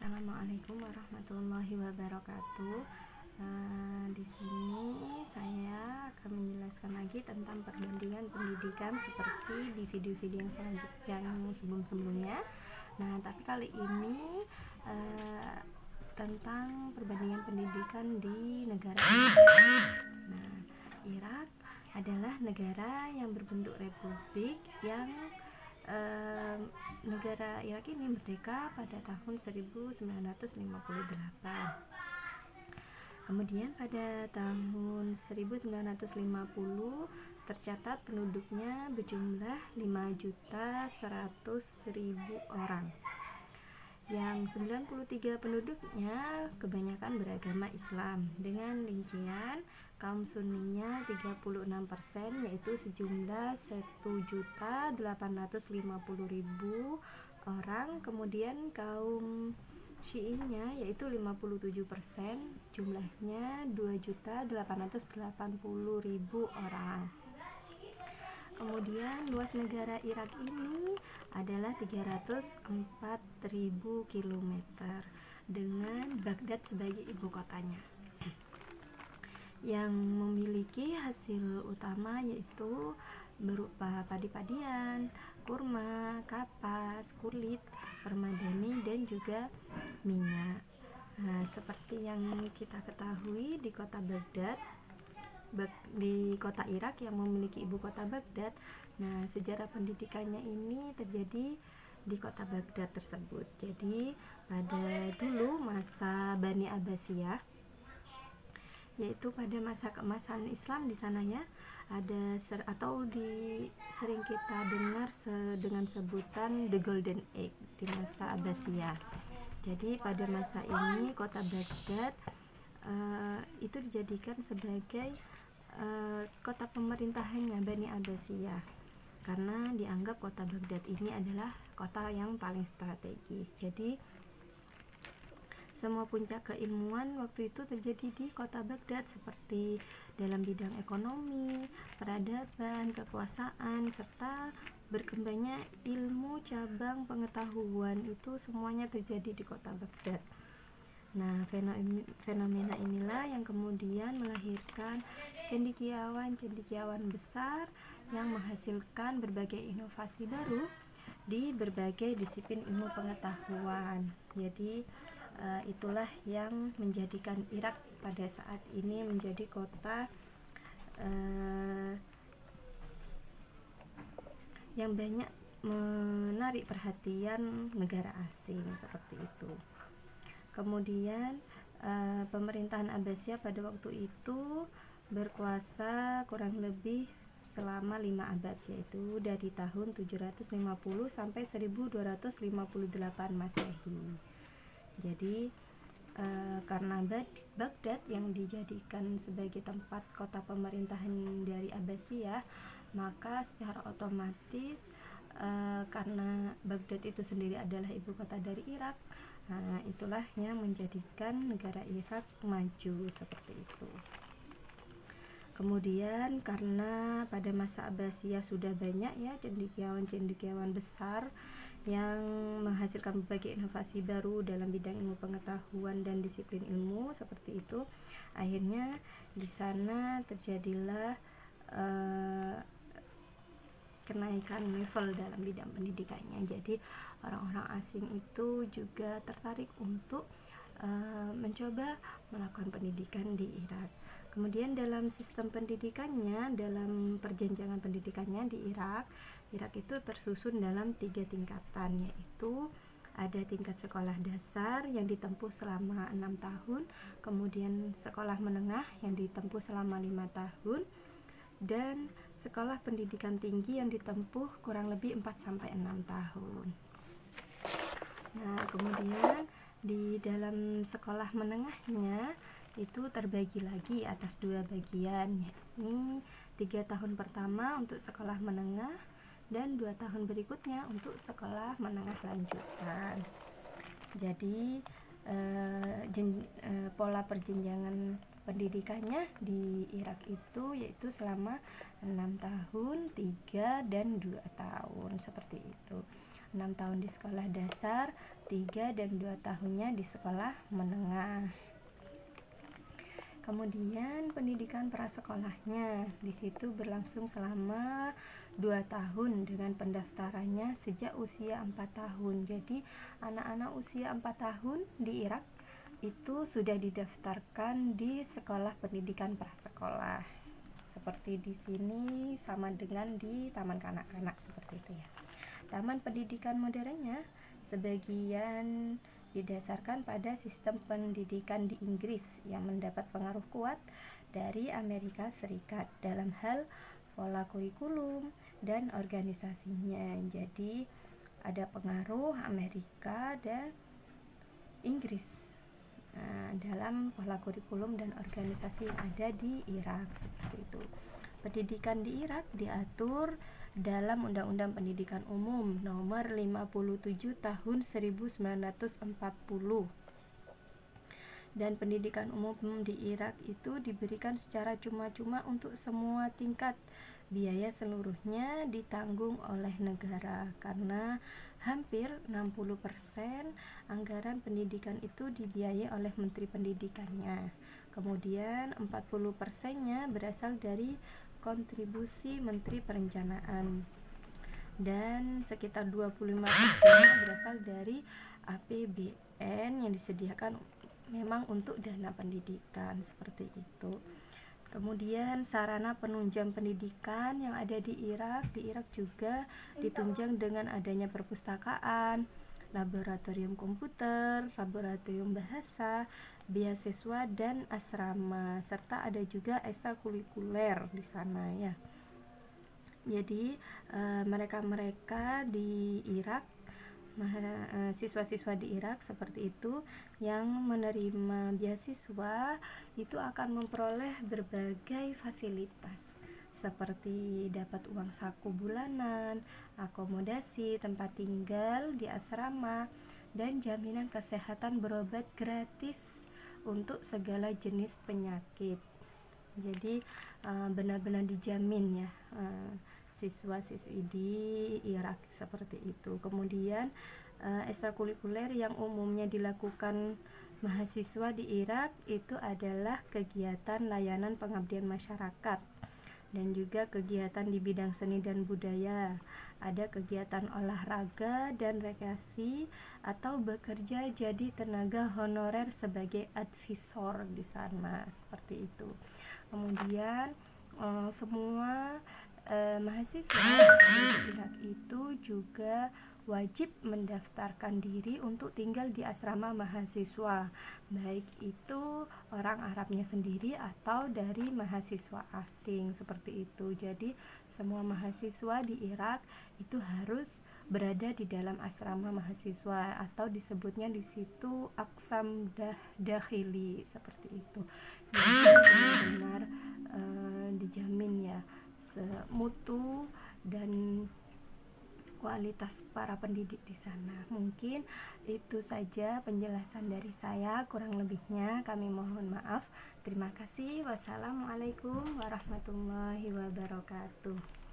Assalamualaikum warahmatullahi wabarakatuh. Di sini saya akan menjelaskan lagi tentang perbandingan pendidikan seperti di video-video yang sebelum-sebelumnya. Nah, tapi kali ini tentang perbandingan pendidikan di negara Irak. Nah, Irak adalah negara yang berbentuk republik yang negara Irak ini merdeka pada tahun 1958. Kemudian pada tahun 1950 tercatat penduduknya berjumlah 5.100.000 orang. Yang 93 penduduknya kebanyakan beragama Islam, dengan rincian kaum Sunninya 36%, yaitu sejumlah 1.850.000 orang. Kemudian kaum Syiinya yaitu 57%, jumlahnya 2.880.000 orang. Kemudian luas negara Irak ini adalah 304.000 km dengan Baghdad sebagai ibu kotanya, yang memiliki hasil utama yaitu berupa padi-padian, kurma, kapas, kulit, permadani, dan juga minyak. Nah, seperti yang kita ketahui, di kota Baghdad, di kota Irak yang memiliki ibu kota Baghdad, nah sejarah pendidikannya ini terjadi di kota Baghdad tersebut. Jadi pada dulu masa Bani Abbasiyah, yaitu pada masa keemasan Islam di sana ya, ada sering kita dengar dengan sebutan The Golden Age di masa Abbasiyah. Jadi pada masa ini kota Baghdad itu dijadikan sebagai kota pemerintahannya Bani Abbasiyah, karena dianggap kota Baghdad ini adalah kota yang paling strategis. Jadi semua puncak keilmuan waktu itu terjadi di kota Baghdad, seperti dalam bidang ekonomi, peradaban, kekuasaan, serta berkembangnya ilmu cabang pengetahuan, itu semuanya terjadi di kota Baghdad. Nah, fenomena inilah yang kemudian melahirkan cendekiawan besar yang menghasilkan berbagai inovasi baru di berbagai disiplin ilmu pengetahuan. Jadi itulah yang menjadikan Irak pada saat ini menjadi kota yang banyak menarik perhatian negara asing, seperti itu. Kemudian pemerintahan Abbasiyah pada waktu itu berkuasa kurang lebih selama 5 abad, yaitu dari tahun 750 sampai 1258 Masehi. Jadi karena Baghdad yang dijadikan sebagai tempat kota pemerintahan dari Abbasiyah, maka secara otomatis karena Baghdad itu sendiri adalah ibu kota dari Irak, nah itulah yang menjadikan negara Irak maju seperti itu. Kemudian karena pada masa Abbasiyah sudah banyak ya cendekiawan besar yang menghasilkan berbagai inovasi baru dalam bidang ilmu pengetahuan dan disiplin ilmu seperti itu, akhirnya di sana terjadilah kenaikan level dalam bidang pendidikannya. Jadi orang-orang asing itu juga tertarik untuk mencoba melakukan pendidikan di Irak. Kemudian dalam sistem pendidikannya, dalam perjenjangan pendidikannya di Irak itu tersusun dalam 3 tingkatan, yaitu ada tingkat sekolah dasar yang ditempuh selama 6 tahun, kemudian sekolah menengah yang ditempuh selama 5 tahun, dan sekolah pendidikan tinggi yang ditempuh kurang lebih 4-6 tahun. Nah, kemudian di dalam sekolah menengahnya itu terbagi lagi atas 2 bagian, yakni 3 tahun pertama untuk sekolah menengah dan 2 tahun berikutnya untuk sekolah menengah lanjutan. Jadi pola perjenjangan pendidikannya di Irak itu yaitu selama 6 tahun, 3 dan 2 tahun, seperti itu. 6 tahun di sekolah dasar, 3 dan 2 tahunnya di sekolah menengah. Kemudian pendidikan prasekolahnya di situ berlangsung selama 2 tahun dengan pendaftarannya sejak usia 4 tahun. Jadi anak-anak usia 4 tahun di Irak itu sudah didaftarkan di sekolah pendidikan prasekolah. Seperti di sini sama dengan di taman kanak-kanak seperti itu ya. Taman pendidikan modernnya sebagian didasarkan pada sistem pendidikan di Inggris yang mendapat pengaruh kuat dari Amerika Serikat dalam hal pola kurikulum dan organisasinya. Jadi ada pengaruh Amerika dan Inggris dalam pola kurikulum dan organisasi yang ada di Irak seperti itu. Pendidikan di Irak diatur dalam Undang-Undang Pendidikan Umum Nomor 57 Tahun 1940. Dan pendidikan umum di Irak itu diberikan secara cuma-cuma untuk semua tingkat. Biaya seluruhnya ditanggung oleh negara karena hampir 60% anggaran pendidikan itu dibiayai oleh Menteri Pendidikannya. Kemudian 40%-nya berasal dari kontribusi Menteri Perencanaan dan sekitar 25% berasal dari APBN yang disediakan memang untuk dana pendidikan seperti itu. Kemudian sarana penunjang pendidikan yang ada di Irak juga ditunjang dengan adanya perpustakaan, laboratorium komputer, laboratorium bahasa, beasiswa dan asrama, serta ada juga ekstrakurikuler di sana ya. Jadi mereka-mereka di Irak, siswa-siswa di Irak seperti itu yang menerima beasiswa itu akan memperoleh berbagai fasilitas seperti dapat uang saku bulanan, akomodasi, tempat tinggal di asrama, dan jaminan kesehatan berobat gratis untuk segala jenis penyakit. Jadi benar-benar dijamin ya siswa-siswi di Irak seperti itu. Kemudian ekstrakurikuler yang umumnya dilakukan mahasiswa di Irak itu adalah kegiatan layanan pengabdian masyarakat dan juga kegiatan di bidang seni dan budaya. Ada kegiatan olahraga dan rekreasi atau bekerja jadi tenaga honorer sebagai advisor di sana seperti itu. Kemudian semua mahasiswa di Irak itu juga wajib mendaftarkan diri untuk tinggal di asrama mahasiswa, baik itu orang Arabnya sendiri atau dari mahasiswa asing seperti itu. Jadi semua mahasiswa di Irak itu harus berada di dalam asrama mahasiswa atau disebutnya di situ Aqsam Dakhili seperti itu. Jadi benar-benar dijamin ya mutu dan kualitas para pendidik di sana. Mungkin itu saja penjelasan dari saya, kurang lebihnya kami mohon maaf. Terima kasih. Wassalamualaikum warahmatullahi wabarakatuh.